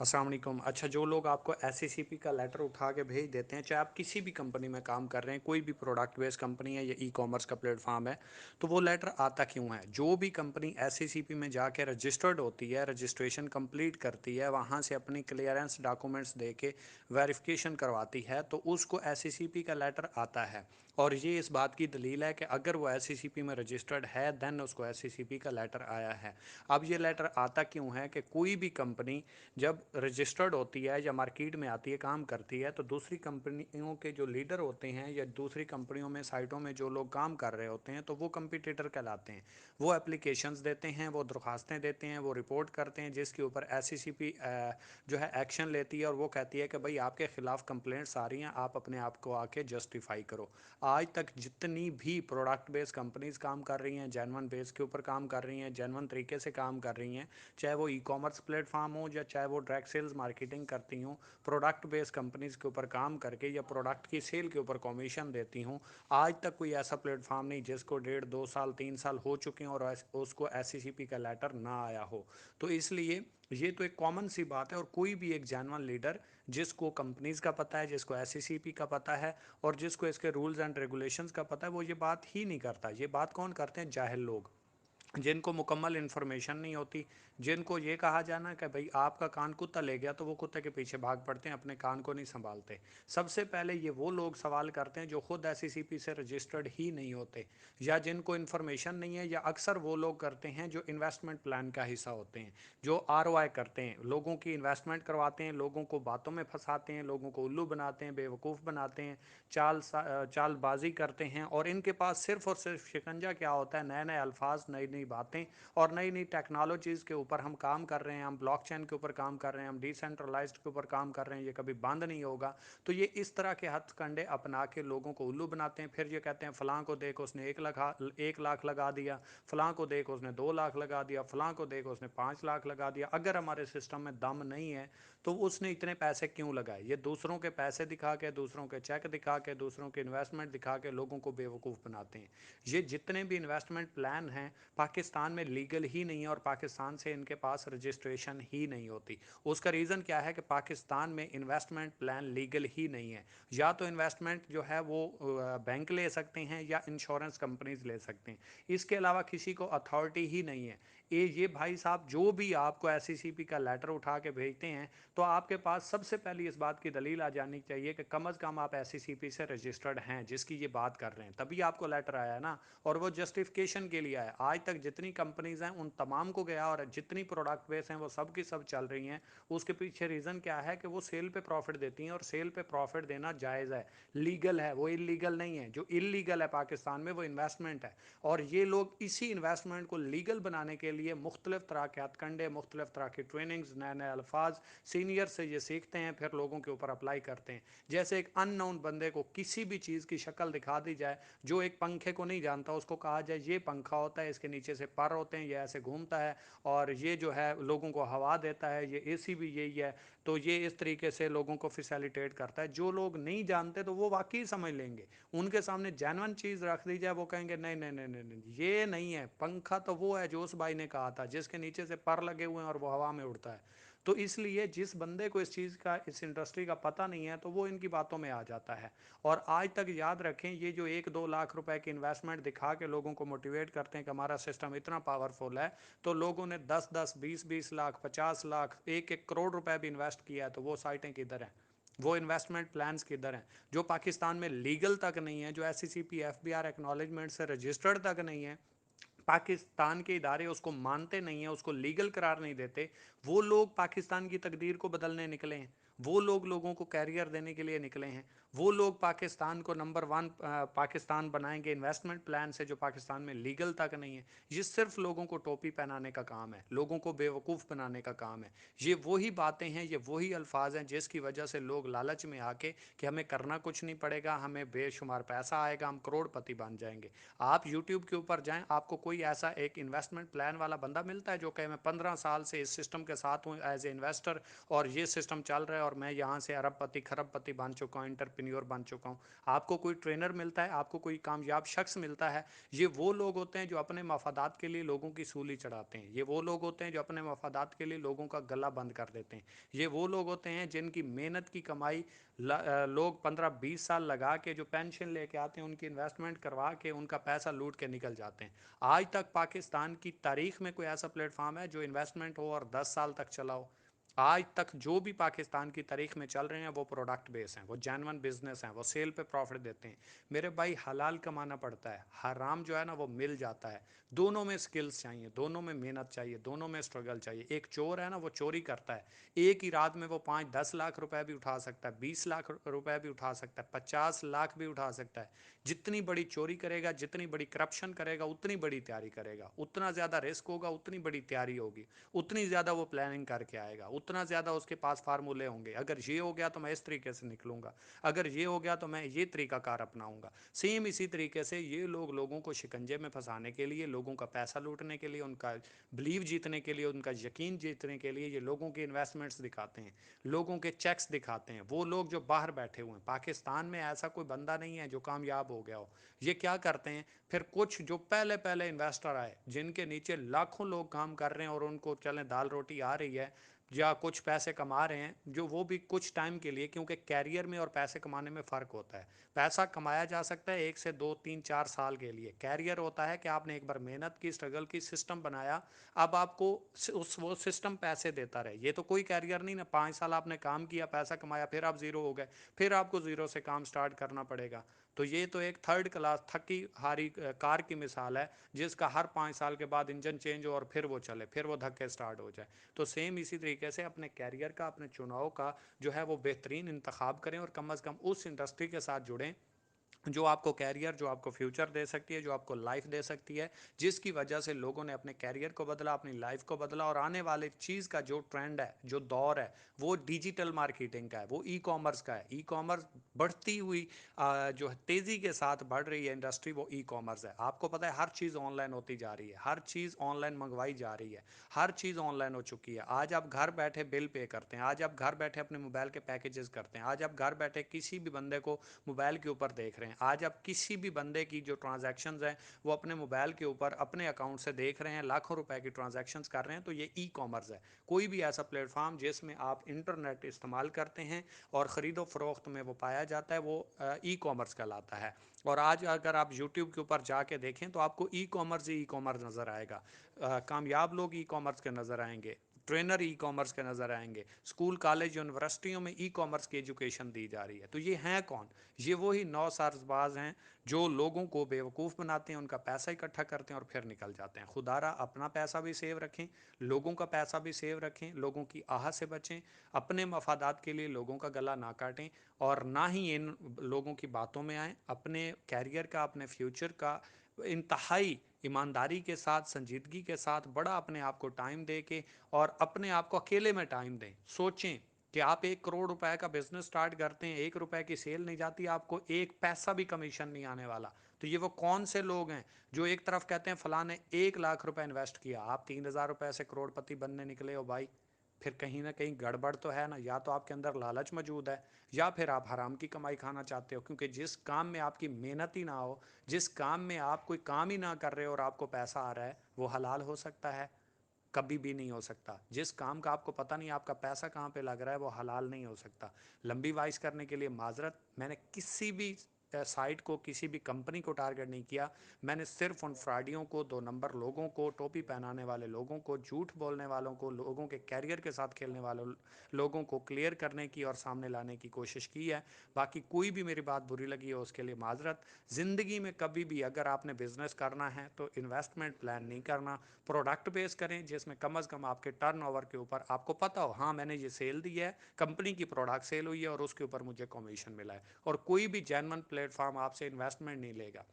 अस्सलाम वालेकुम। अच्छा, जो लोग आपको एससीसीपी का लेटर उठा के भेज देते हैं, चाहे आप किसी भी कंपनी में काम कर रहे हैं, कोई भी प्रोडक्ट बेस्ड कंपनी है या ई कॉमर्स का प्लेटफॉर्म है, तो वो लेटर आता क्यों है? जो भी कंपनी एससीसीपी में जाके रजिस्टर्ड होती है, रजिस्ट्रेशन कंप्लीट करती है, वहाँ से अपनी क्लियरेंस डॉक्यूमेंट्स दे के वेरिफिकेशन करवाती है, तो उसको एससीसीपी का लेटर आता है। और ये इस बात की दलील है कि अगर वो एससीसीपी में रजिस्टर्ड है, देन उसको एससीसीपी का लेटर आया है। अब ये लेटर आता क्यों है कि कोई भी कंपनी जब रजिस्टर्ड होती है या मार्केट में आती है, काम करती है, तो दूसरी कंपनियों के जो लीडर होते हैं या दूसरी कंपनियों में साइटों में जो लोग काम कर रहे होते हैं, तो वो कंपटीटर कहलाते हैं। वो एप्लीकेशंस देते हैं, वो दरख्वास्तें देते हैं, वो रिपोर्ट करते हैं, जिसके ऊपर एससीसीपी जो है एक्शन लेती है और वो कहती है कि भाई आपके खिलाफ कंप्लेंट्स आ रही हैं, आप अपने आप को आके जस्टिफाई करो। आज तक जितनी भी प्रोडक्ट बेस्ड कंपनीज काम कर रही हैं, जेनवन बेस के ऊपर काम कर रही हैं, जेनवन तरीके से काम कर रही हैं, चाहे वो ई कॉमर्स प्लेटफॉर्म हो या चाहे वो डायरेक्ट सेल्स मार्केटिंग करती हूँ, प्रोडक्ट बेस्ड कंपनीज के ऊपर काम करके या प्रोडक्ट की सेल के ऊपर कमीशन देती हूँ, आज तक कोई ऐसा प्लेटफॉर्म नहीं जिसको 1.5 2 साल 3 साल हो चुके हैं और उसको एससीसीपी का लेटर ना आया हो। तो इसलिए ये तो एक कॉमन सी बात है, और कोई भी एक जेन्युइन लीडर जिसको कंपनीज का पता है, जिसको एससीसीपी का पता है और जिसको इसके रूल्स एंड रेगुलेशंस का पता है, वो ये बात ही नहीं करता। ये बात कौन करते हैं? जाहिल लोग, जिनको मुकम्मल इन्फॉर्मेशन नहीं होती, जिनको ये कहा जाना कि भाई आपका कान कुत्ता ले गया तो वो कुत्ते के पीछे भाग पड़ते हैं, अपने कान को नहीं संभालते। सबसे पहले ये वो लोग सवाल करते हैं जो खुद एससीसीपी से रजिस्टर्ड ही नहीं होते, या जिनको इन्फॉर्मेशन नहीं है, या अक्सर वो लोग करते हैं जो इन्वेस्टमेंट प्लान का हिस्सा होते हैं, जो आरओआई करते हैं, लोगों की इन्वेस्टमेंट करवाते हैं, लोगों को बातों में फंसाते हैं, लोगों को उल्लू बनाते हैं, बेवकूफ़ बनाते हैं, चालबाजी करते हैं। और इनके पास सिर्फ और सिर्फ शिकंजा क्या होता है? नए नए अल्फाज, नई नई बातें और नई नई टेक्नोलॉजीज़ के ऊपर हम काम कर रहे हैं, हम ब्लॉकचेन के ऊपर काम कर रहे हैं, हम डिसेंट्रलाइज्ड के ऊपर काम कर रहे हैं, ये कभी बंद नहीं होगा। तो ये इस तरह के हथकंडे अपना के लोगों को उल्लू बनाते हैं। फिर ये कहते हैं फलां को देख उसने 1 लाख लगा दिया, फलां को देख उसने 2 लाख लगा दिया, फलां को देख उसने 5 लाख लगा दिया। अगर हमारे सिस्टम में दम नहीं है तो उसने इतने पैसे क्यों लगाए? ये दूसरों के पैसे दिखा के, दूसरों के चेक दिखा के, दूसरों के इन्वेस्टमेंट दिखा के लोगों को बेवकूफ़ बनाते हैं। ये जितने भी इन्वेस्टमेंट प्लान हैं, पाकिस्तान में लीगल ही नहीं है और पाकिस्तान से इनके पास रजिस्ट्रेशन ही नहीं होती। उसका रीज़न क्या है कि पाकिस्तान में इन्वेस्टमेंट प्लान लीगल ही नहीं है। या तो इन्वेस्टमेंट जो है वो बैंक ले सकते हैं या इंश्योरेंस कंपनीज ले सकते हैं, इसके अलावा किसी को अथॉरिटी ही नहीं है। ये भाई साहब जो भी आपको एससीसीपी का लेटर उठा के भेजते हैं, तो आपके पास सबसे पहली इस बात की दलील आ जानी चाहिए कि कम अज़ कम आप एससीसीपी से रजिस्टर्ड हैं, जिसकी ये बात कर रहे हैं, तभी आपको लेटर आया है ना। और वो जस्टिफिकेशन के लिए आया। आज तक जितनी कंपनीज हैं उन तमाम को गया, और जितनी प्रोडक्ट बेस हैं वो सब की सब चल रही हैं। उसके पीछे रीज़न क्या है? कि वो सेल पे प्रॉफिट देती हैं, और सेल पे प्रॉफिट देना जायज़ है, लीगल है, वो इलीगल नहीं है। जो इलीगल है पाकिस्तान में वो इन्वेस्टमेंट है, और ये लोग इसी इन्वेस्टमेंट को लीगल बनाने के लिए मुख्तलिफ तरह के हथकंडे, मुख्तलिफ तरह की ट्रेनिंग्स, नए नए अल्फाज सीनियर से ये सीखते हैं, फिर लोगों के ऊपर अप्लाई करते हैं। जैसे एक अननोन बंदे को किसी भी चीज़ की शक्ल दिखा दी जाए, जो एक पंखे को नहीं जानता, उसको कहा जाए ये पंखा होता है, इसके नीचे से पर होते हैं, ये ऐसे घूमता है, और ये जो है लोगों को हवा देता है, ये एसी भी यही है, तो ये इस तरीके से लोगों को फैसिलिटेट करता है। जो लोग नहीं जानते तो वो वाकई समझ लेंगे। उनके सामने जेन्युइन चीज़ रख दी जाए, वो कहेंगे नहीं नहीं नहीं नहीं नहीं, ये नहीं है। पंखा तो वो है जो उस भाई ने कहा था, जिसके नीचे से पर लगे हुए हैं और वो हवा में उड़ता है। तो इसलिए जिस बंदे को इस चीज़ का, इस इंडस्ट्री का पता नहीं है, तो वो इनकी बातों में आ जाता है। और आज तक याद रखें, ये जो 1 2 लाख रुपए की इन्वेस्टमेंट दिखा के लोगों को मोटिवेट करते हैं कि हमारा सिस्टम इतना पावरफुल है, तो लोगों ने 10 10 20 20 लाख, 50 लाख, 1 1 करोड़ रुपए भी इन्वेस्ट किया है, तो वो साइटें किधर हैं? वो इन्वेस्टमेंट प्लान्स किधर हैं? जो पाकिस्तान में लीगल तक नहीं है, जो एससीसीपी एफबीआर एक्नॉलेजमेंट से रजिस्टर्ड तक नहीं है, पाकिस्तान के इदारे उसको मानते नहीं है, उसको लीगल करार नहीं देते, वो लोग पाकिस्तान की तकदीर को बदलने निकले हैं। वो लोग लोगों को कैरियर देने के लिए निकले हैं। वो लोग पाकिस्तान को नंबर 1 पाकिस्तान बनाएंगे इन्वेस्टमेंट प्लान से, जो पाकिस्तान में लीगल तक नहीं है। ये सिर्फ लोगों को टोपी पहनाने का काम है, लोगों को बेवकूफ़ बनाने का काम है। ये वही बातें हैं, ये वही अल्फाज हैं जिसकी वजह से लोग लालच में आके कि हमें करना कुछ नहीं पड़ेगा, हमें बेशुमार पैसा आएगा, हम करोड़पति बन जाएंगे। आप यूट्यूब के ऊपर जाएं, आपको कोई ऐसा एक इन्वेस्टमेंट प्लान वाला बंदा मिलता है जो कहे मैं 15 साल से इस सिस्टम के साथ हूँ एज ए इन्वेस्टर, और ये सिस्टम चल रहा है और मैं यहाँ से अरबपति खरबपति बन चुका हूँ, एंटरप्रेन्योर बन चुका हूँ। आपको कोई ट्रेनर मिलता है, आपको कोई कामयाब शख्स मिलता है, ये वो लोग होते हैं जो अपने मफादात के लिए लोगों की सूली चढ़ाते हैं। ये वो लोग होते हैं जो अपने मफादात के लिए लोगों का गला बंद कर देते हैं। ये वो लोग होते हैं जिनकी मेहनत की कमाई लोग 15-20 साल लगा के जो पेंशन लेके आते हैं, उनकी इन्वेस्टमेंट करवा के उनका पैसा लूट के निकल जाते हैं। आज तक पाकिस्तान की तारीख में कोई ऐसा प्लेटफॉर्म है जो इन्वेस्टमेंट हो और 10 साल तक चला हो? आज तक जो भी पाकिस्तान की तारीख में चल रहे हैं वो प्रोडक्ट बेस हैं, वो जेन्युइन बिजनेस हैं, वो सेल पे प्रॉफिट देते हैं। मेरे भाई हलाल कमाना पड़ता है, हराम जो है ना वो मिल जाता है। दोनों में स्किल्स चाहिए, दोनों में मेहनत चाहिए, दोनों में स्ट्रगल चाहिए। एक चोर है ना वो चोरी करता है, एक ही रात में वो 5-10 लाख रुपए भी उठा सकता है, 20 लाख रुपए भी उठा सकता है, 50 लाख भी उठा सकता है। जितनी बड़ी चोरी करेगा, जितनी बड़ी करप्शन करेगा, उतनी बड़ी तैयारी करेगा, उतना ज़्यादा रिस्क होगा, उतनी बड़ी तैयारी होगी, उतनी ज़्यादा वो प्लानिंग करके आएगा, उतना ज़्यादा उसके पास फार्मूले होंगे। अगर ये हो गया तो मैं इस तरीके से निकलूंगा, अगर ये हो गया तो मैं ये तरीकाकार अपनाऊंगा। सेम इसी तरीके से ये लोग लोगों को शिकंजे में फंसाने के लिए, लोगों का पैसा लूटने के लिए, उनका बिलीव जीतने के लिए, उनका यकीन जीतने के लिए ये लोगों की इन्वेस्टमेंट्स दिखाते हैं, लोगों के चेक्स दिखाते हैं। वो लोग जो बाहर बैठे हुए हैं, पाकिस्तान में ऐसा कोई बंदा नहीं है जो कामयाब हो गया हो। ये क्या करते हैं फिर, कुछ जो पहले पहले इन्वेस्टर आए जिनके नीचे लाखों लोग काम कर रहे हैं और उनको चलें दाल रोटी आ रही है या कुछ पैसे कमा रहे हैं, जो वो भी कुछ टाइम के लिए, क्योंकि कैरियर में और पैसे कमाने में फ़र्क होता है। पैसा कमाया जा सकता है 1 से 2 3 4 साल के लिए, कैरियर होता है कि आपने एक बार मेहनत की, स्ट्रगल की, सिस्टम बनाया, अब आपको उस वो सिस्टम पैसे देता रहे। ये तो कोई कैरियर नहीं ना, 5 साल आपने काम किया, पैसा कमाया, फिर आप ज़ीरो हो गए, फिर आपको ज़ीरो से काम स्टार्ट करना पड़ेगा। तो ये तो एक थर्ड क्लास थकी हारी कार की मिसाल है, जिसका हर 5 साल के बाद इंजन चेंज हो और फिर वो चले, फिर वो धक्के स्टार्ट हो जाए। तो सेम इसी तरीके से अपने कैरियर का, अपने चुनाव का जो है वो बेहतरीन इंतखाब करें और कम अज़ कम उस इंडस्ट्री के साथ जुड़ें जो आपको कैरियर, जो आपको फ्यूचर दे सकती है, जो आपको लाइफ दे सकती है, जिसकी वजह से लोगों ने अपने कैरियर को बदला, अपनी लाइफ को बदला। और आने वाले चीज़ का जो ट्रेंड है, जो दौर है, वो डिजिटल मार्केटिंग का है, वो ई कॉमर्स का है। ई कॉमर्स बढ़ती हुई जो तेज़ी के साथ बढ़ रही है इंडस्ट्री, वो ई कॉमर्स है। आपको पता है हर चीज़ ऑनलाइन होती जा रही है, हर चीज़ ऑनलाइन मंगवाई जा रही है, हर चीज़ ऑनलाइन हो चुकी है। आज आप घर बैठे बिल पे करते हैं, आज आप घर बैठे अपने मोबाइल के पैकेजेस करते हैं, आज आप घर बैठे किसी भी बंदे को मोबाइल के ऊपर देख रहे हैं, आज आप किसी भी बंदे की जो ट्रांजैक्शंस हैं वो अपने मोबाइल के ऊपर अपने अकाउंट से देख रहे हैं, लाखों रुपए की ट्रांजैक्शंस कर रहे हैं। तो ये ई कॉमर्स है। कोई भी ऐसा प्लेटफॉर्म जिसमें आप इंटरनेट इस्तेमाल करते हैं और ख़रीदो फरोख्त में वो पाया जाता है, वो ई कॉमर्स कहलाता है। और आज अगर आप यूट्यूब के ऊपर जाके देखें तो आपको ई कॉमर्स ही ई कॉमर्स नज़र आएगा। कामयाब लोग ई कॉमर्स के नज़र आएंगे, ट्रेनर ई कॉमर्स के नज़र आएंगे, स्कूल कॉलेज यूनिवर्सिटियों में ई कॉमर्स की एजुकेशन दी जा रही है। तो ये हैं कौन? ये वही नौसारबाज हैं जो लोगों को बेवकूफ़ बनाते हैं, उनका पैसा इकट्ठा करते हैं और फिर निकल जाते हैं। खुदारा अपना पैसा भी सेव रखें, लोगों का पैसा भी सेव रखें, लोगों की आह से बचें, अपने मफादात के लिए लोगों का गला ना काटें और ना ही इन लोगों की बातों में आएँ। अपने कैरियर का, अपने फ्यूचर का इंतहाई ईमानदारी के साथ, संजीदगी के साथ, बड़ा अपने आप को टाइम दे के और अपने आप को अकेले में टाइम दें। सोचें कि आप 1 करोड़ रुपए का बिजनेस स्टार्ट करते हैं, 1 रुपए की सेल नहीं जाती, आपको एक पैसा भी कमीशन नहीं आने वाला। तो ये वो कौन से लोग हैं जो एक तरफ कहते हैं फलां ने 1 लाख रुपए इन्वेस्ट किया, आप 3,000 रुपए से करोड़पति बनने निकले हो भाई? फिर कहीं ना कहीं गड़बड़ तो है ना। या तो आपके अंदर लालच मौजूद है, या फिर आप हराम की कमाई खाना चाहते हो। क्योंकि जिस काम में आपकी मेहनत ही ना हो, जिस काम में आप कोई काम ही ना कर रहे हो और आपको पैसा आ रहा है, वो हलाल हो सकता है? कभी भी नहीं हो सकता। जिस काम का आपको पता नहीं आपका पैसा कहाँ पे लग रहा है, वो हलाल नहीं हो सकता। लंबी वाइज करने के लिए माजरत, मैंने किसी भी साइट को, किसी भी कंपनी को टारगेट नहीं किया। मैंने सिर्फ उन फ्रॉडियों को, 2 नंबर लोगों को, टोपी पहनाने वाले लोगों को, झूठ बोलने वालों को, लोगों के कैरियर के साथ खेलने वालों लोगों को क्लियर करने की और सामने लाने की कोशिश की है। बाकी कोई भी मेरी बात बुरी लगी हो उसके लिए माजरत। ज़िंदगी में कभी भी अगर आपने बिजनेस करना है तो इन्वेस्टमेंट प्लान नहीं करना, प्रोडक्ट बेस करें जिसमें कम अज़ कम आपके टर्नओवर के ऊपर आपको पता हो, हाँ मैंने ये सेल दी है, कंपनी की प्रोडक्ट सेल हुई है और उसके ऊपर मुझे कमीशन मिला है। और कोई भी जेन्युइन प्लेटफॉर्म आपसे इन्वेस्टमेंट नहीं लेगा।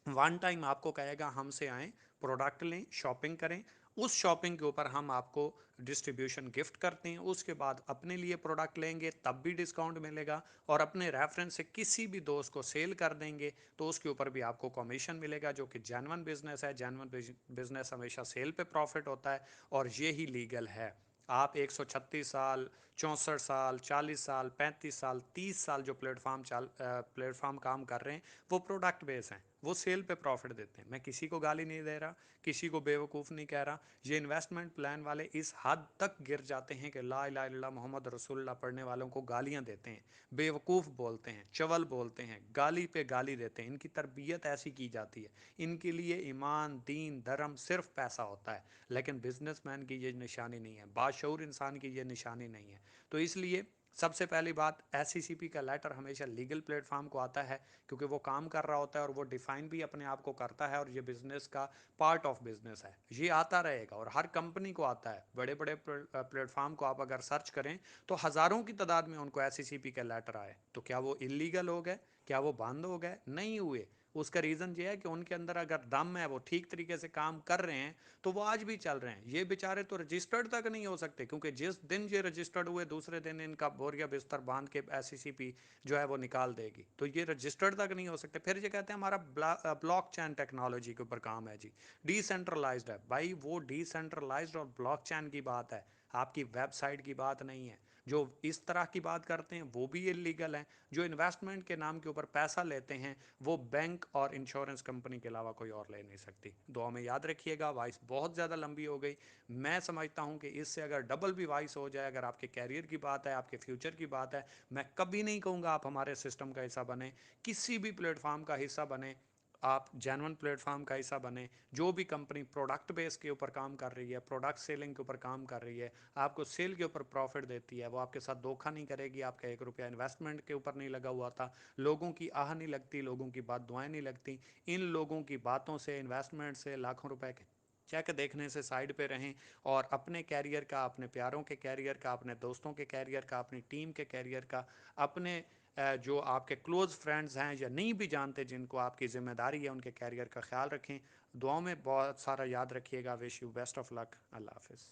वन टाइम आपको कहेगा हमसे आएँ, प्रोडक्ट लें, शॉपिंग करें, उस शॉपिंग के ऊपर हम आपको डिस्ट्रीब्यूशन गिफ्ट करते हैं। उसके बाद अपने लिए प्रोडक्ट लेंगे तब भी डिस्काउंट मिलेगा, और अपने रेफरेंस से किसी भी दोस्त को सेल कर देंगे तो उसके ऊपर भी आपको कमीशन मिलेगा, जो कि जेन्युइन बिजनेस है। जेन्युइन बिजनेस हमेशा सेल पे प्रॉफिट होता है और ये ही लीगल है। आप 136 साल, 64 साल, 40 साल, 35 साल, 30 साल जो प्लेटफॉर्म काम कर रहे हैं, वो प्रोडक्ट बेस हैं, वो सेल पे प्रॉफिट देते हैं। मैं किसी को गाली नहीं दे रहा, किसी को बेवकूफ़ नहीं कह रहा। ये इन्वेस्टमेंट प्लान वाले इस हद तक गिर जाते हैं कि ला इलाहा इल्लल्लाह मोहम्मद रसूलुल्लाह पढ़ने वालों को गालियां देते हैं, बेवकूफ़ बोलते हैं, चवल बोलते हैं, गाली पे गाली देते हैं। इनकी तरबियत ऐसी की जाती है। इनके लिए ईमान, दीन, धर्म सिर्फ पैसा होता है, लेकिन बिजनेसमैन की ये निशानी नहीं है, बाशऊर इंसान की ये निशानी नहीं है। तो इसलिए सबसे पहली बात, एससीसीपी का लेटर हमेशा लीगल प्लेटफॉर्म को आता है, क्योंकि वो काम कर रहा होता है और वो डिफाइन भी अपने आप को करता है, और ये बिजनेस का पार्ट ऑफ बिजनेस है, ये आता रहेगा और हर कंपनी को आता है। बड़े बड़े प्लेटफॉर्म को आप अगर सर्च करें तो हज़ारों की तादाद में उनको एससीसीपी का लेटर आए। तो क्या वो इलीगल हो गए? क्या वो बंद हो गए? नहीं हुए। उसका रीज़न ये है कि उनके अंदर अगर दम है, वो ठीक तरीके से काम कर रहे हैं, तो वो आज भी चल रहे हैं। ये बेचारे तो रजिस्टर्ड तक नहीं हो सकते, क्योंकि जिस दिन ये रजिस्टर्ड हुए दूसरे दिन इनका बोरिया बिस्तर बांध के एससीसीपी जो है वो निकाल देगी। तो ये रजिस्टर्ड तक नहीं हो सकते। फिर ये कहते हैं हमारा ब्लॉक चैन टेक्नोलॉजी के ऊपर काम है जी, डिसेंट्रलाइज्ड है। भाई वो डिसेंट्रलाइज्ड और ब्लॉक चैन की बात है, आपकी वेबसाइट की बात नहीं है। जो इस तरह की बात करते हैं वो भी इलीगल है। जो इन्वेस्टमेंट के नाम के ऊपर पैसा लेते हैं, वो बैंक और इंश्योरेंस कंपनी के अलावा कोई और ले नहीं सकती। दुआ में याद रखिएगा। वॉइस बहुत ज़्यादा लंबी हो गई। मैं समझता हूँ कि इससे अगर डबल भी वॉइस हो जाए, अगर आपके कैरियर की बात है, आपके फ्यूचर की बात है, मैं कभी नहीं कहूँगा आप हमारे सिस्टम का हिस्सा बने, किसी भी प्लेटफॉर्म का हिस्सा बने, आप जेन्युइन प्लेटफॉर्म का हिस्सा बने। जो भी कंपनी प्रोडक्ट बेस के ऊपर काम कर रही है, प्रोडक्ट सेलिंग के ऊपर काम कर रही है, आपको सेल के ऊपर प्रॉफिट देती है, वो आपके साथ धोखा नहीं करेगी। आपका 1 रुपया इन्वेस्टमेंट के ऊपर नहीं लगा हुआ था। लोगों की आह नहीं लगती, लोगों की बात दुआएं नहीं लगती। इन लोगों की बातों से, इन्वेस्टमेंट से, लाखों रुपए के चेक देखने से साइड पे रहें, और अपने कैरियर का, अपने प्यारों के कैरियर का, अपने दोस्तों के कैरियर का, अपनी टीम के कैरियर का, अपने जो आपके क्लोज फ्रेंड्स हैं या नहीं भी जानते जिनको आपकी जिम्मेदारी है उनके कैरियर का ख्याल रखें। दुआओं में बहुत सारा याद रखिएगा। Wish you best of luck. अल्लाह हाफिज़।